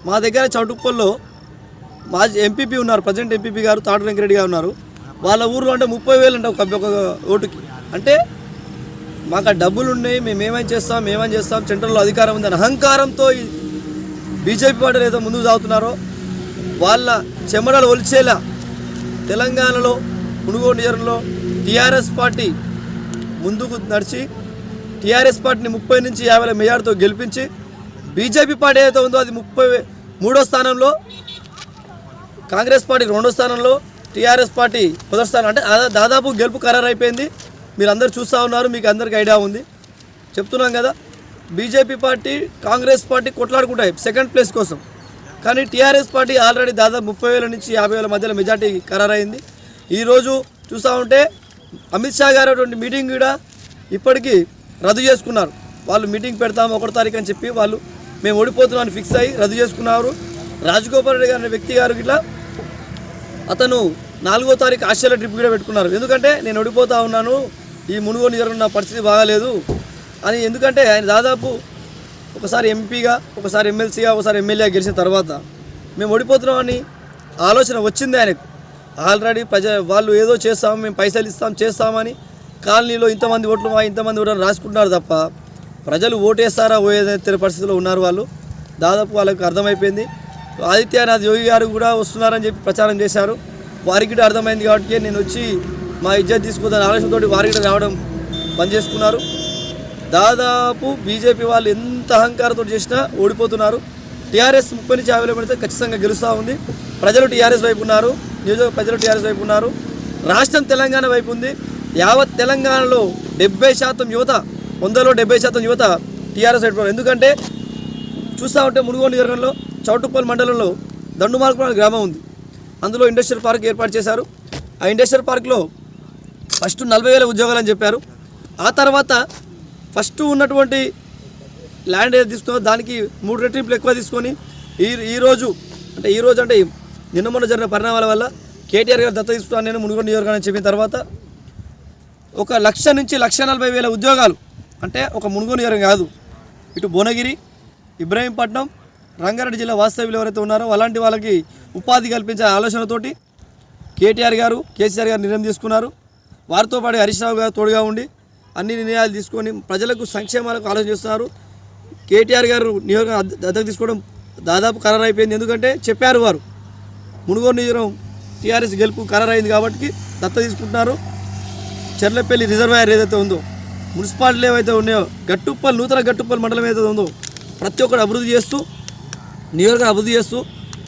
మా దగ్గర చౌటుప్పల్లో మాజీ ఎంపీపీ ఉన్నారు, ప్రజెంట్ ఎంపీపీ గారు తాడు వెంకరెడ్డి గారు ఉన్నారు. వాళ్ళ ఊర్లో అంటే 30,000 అంటే ఒక ఓటుకి. అంటే మాకు ఆ డబ్బులు ఉన్నాయి, మేము ఏమేం చేస్తాం సెంట్రల్లో అధికారం ఉందని అహంకారంతో ఈ బీజేపీ పార్టీలు ఏదో ముందుకు సాగుతున్నారో వాళ్ళ చెమటలు ఒలిచేలా తెలంగాణలో మునుగోడు నియోజకవర్గంలో టీఆర్ఎస్ పార్టీ ముందుకు నడిచి టీఆర్ఎస్ పార్టీని 30 నుంచి 50 మెజార్టీతో గెలిపించి బీజేపీ పార్టీ ఏదైతే ఉందో అది 33వ స్థానంలో, కాంగ్రెస్ పార్టీ 2వ స్థానంలో, టీఆర్ఎస్ పార్టీ 1వ స్థానం. అంటే దాదాపు గెలుపు ఖరారు అయిపోయింది. మీరు అందరూ చూస్తూ ఉన్నారు, మీకు అందరికీ ఐడియా ఉంది. చెప్తున్నాం కదా, బీజేపీ పార్టీ కాంగ్రెస్ పార్టీ కొట్లాడుకుంటాయి సెకండ్ ప్లేస్ కోసం. కానీ టీఆర్ఎస్ పార్టీ ఆల్రెడీ దాదాపు 30,000 నుంచి 50,000 మధ్యలో మెజార్టీ ఖరారైంది. ఈరోజు చూస్తూ ఉంటే అమిత్ షా గారు మీటింగ్ కూడా ఇప్పటికీ రద్దు చేసుకున్నారు. వాళ్ళు మీటింగ్ పెడతాము 1వ తారీఖు అని చెప్పి వాళ్ళు మేము ఓడిపోతున్నామని ఫిక్స్ అయ్యి రద్దు చేసుకున్నారు. రాజగోపాల్ రెడ్డి గారి వ్యక్తి గారు ఇట్లా అతను 4వ తారీఖు ఆస్ట్రేలియా ట్రిప్ కూడా పెట్టుకున్నారు. ఎందుకంటే నేను ఓడిపోతూ ఉన్నాను, ఈ మునుగోడు నియోజకవర్గం నా పరిస్థితి బాగాలేదు అని. ఎందుకంటే ఆయన దాదాపు ఒకసారి ఎంపీగా, ఒకసారి ఎమ్మెల్సీగా, ఒకసారి ఎమ్మెల్యేగా గెలిచిన తర్వాత మేము ఓడిపోతున్నామని ఆలోచన వచ్చింది ఆయనకు. ఆల్రెడీ వాళ్ళు ఏదో చేస్తాము, మేము పైసలు చేస్తామని కాలనీలో ఇంతమంది ఓట్లు ఇంతమంది ఓట్లు రాసుకుంటున్నారు తప్ప ప్రజలు ఓటేస్తారా ఓటే పరిస్థితిలో ఉన్నారు వాళ్ళు. దాదాపు వాళ్ళకు అర్థమైపోయింది. ఆదిత్యనాథ్ యోగి గారు కూడా వస్తున్నారని చెప్పి ప్రచారం చేశారు. వారికి కూడా అర్థమైంది కాబట్టి నేను వచ్చి మా ఇజ్జత్ తీసుకుందాని ఆలోచనతో వారికి కూడా రావడం బంద్ చేసుకున్నారు. దాదాపు బీజేపీ వాళ్ళు ఎంత అహంకారంతో చేసినా ఓడిపోతున్నారు. టీఆర్ఎస్ 30 నుంచి 50 పడితే ఖచ్చితంగా గెలుస్తూ ఉంది. ప్రజలు టీఆర్ఎస్ వైపు ఉన్నారు, నియోజకవర్గ ప్రజలు టీఆర్ఎస్ వైపు ఉన్నారు. రాష్ట్రం తెలంగాణ వైపు ఉంది. యావత్ తెలంగాణలో 70% యువత, 100లో 70% యువత టీఆర్ఎస్ వైపు. ఎందుకంటే చూస్తూ ఉంటే మునుగోడు నియోజకవర్గంలో చౌటుప్పల్ మండలంలో దండుమార్గపురం గ్రామం ఉంది. అందులో ఇండస్ట్రియల్ పార్క్ ఏర్పాటు చేశారు. ఆ ఇండస్ట్రియల్ పార్క్లో ఫస్ట్ 40,000 ఉద్యోగాలు అని చెప్పారు. ఆ తర్వాత ఫస్ట్ ఉన్నటువంటి ల్యాండ్ ఏది తీసుకున్నా దానికి 3 రెట్టింపులు ఎక్కువ తీసుకొని ఈరోజు అంటే నిన్న మొన్న జరిగిన పరిణామాల వల్ల కేటీఆర్ గారు దత్త తీసుకున్నాను నేను మునుగోడు నియోజకవర్గాన్ని చెప్పిన తర్వాత 1,00,000 నుంచి 1,40,000 ఉద్యోగాలు. అంటే ఒక మునుగోడు నియోజకవర్గం కాదు, ఇటు భువనగిరి, ఇబ్రహీంపట్నం, రంగారెడ్డి జిల్లా వాస్తవ్యులు ఎవరైతే ఉన్నారో అలాంటి వాళ్ళకి ఉపాధి కల్పించే ఆలోచనతోటి కేటీఆర్ గారు, కేసీఆర్ గారు నిర్ణయం తీసుకున్నారు. వారితో పాటు హరీష్ రావు గారు తోడుగా ఉండి అన్ని నిర్ణయాలు తీసుకొని ప్రజలకు సంక్షేమాలకు ఆలోచన చేస్తున్నారు. కేటీఆర్ గారు నియోజకవర్గం దత్తత తీసుకోవడం దాదాపు ఖరారు అయిపోయింది. ఎందుకంటే చెప్పారు వారు మునుగోడు నియోజకవర్గం టీఆర్ఎస్ గెలుపు ఖరారైంది కాబట్టి దత్తత తీసుకుంటున్నారు. చెర్లపల్లి రిజర్వాయర్ ఏదైతే ఉందో, మున్సిపాలిటీలు ఏవైతే ఉన్నాయో, నూతన గట్టుప్పల్ మండలం ఏదైతే ఉందో ప్రతి ఒక్కరు అభివృద్ధి చేస్తూ, నియోజకవర్గం అభివృద్ధి చేస్తూ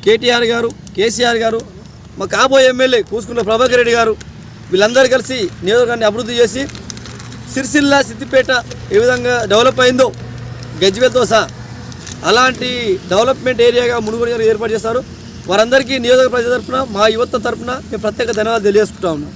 కేటీఆర్ గారు, కేసీఆర్ గారు, మా కాబోయే ఎమ్మెల్యే కూసుకున్న ప్రభాకర్ రెడ్డి గారు వీళ్ళందరూ కలిసి నియోజకవర్గాన్ని అభివృద్ధి చేసి సిరిసిల్ల, సిద్దిపేట ఏ విధంగా డెవలప్ అయిందో గజ్వేల్తో సహా అలాంటి డెవలప్మెంట్ ఏరియాగా మునుగోడు ఏర్పాటు చేస్తారు. వారందరికీ నియోజకవర్గ ప్రజల తరఫున, మా యువత తరఫున మేము ప్రత్యేక ధన్యవాదాలు తెలియజేసుకుంటా ఉన్నాం.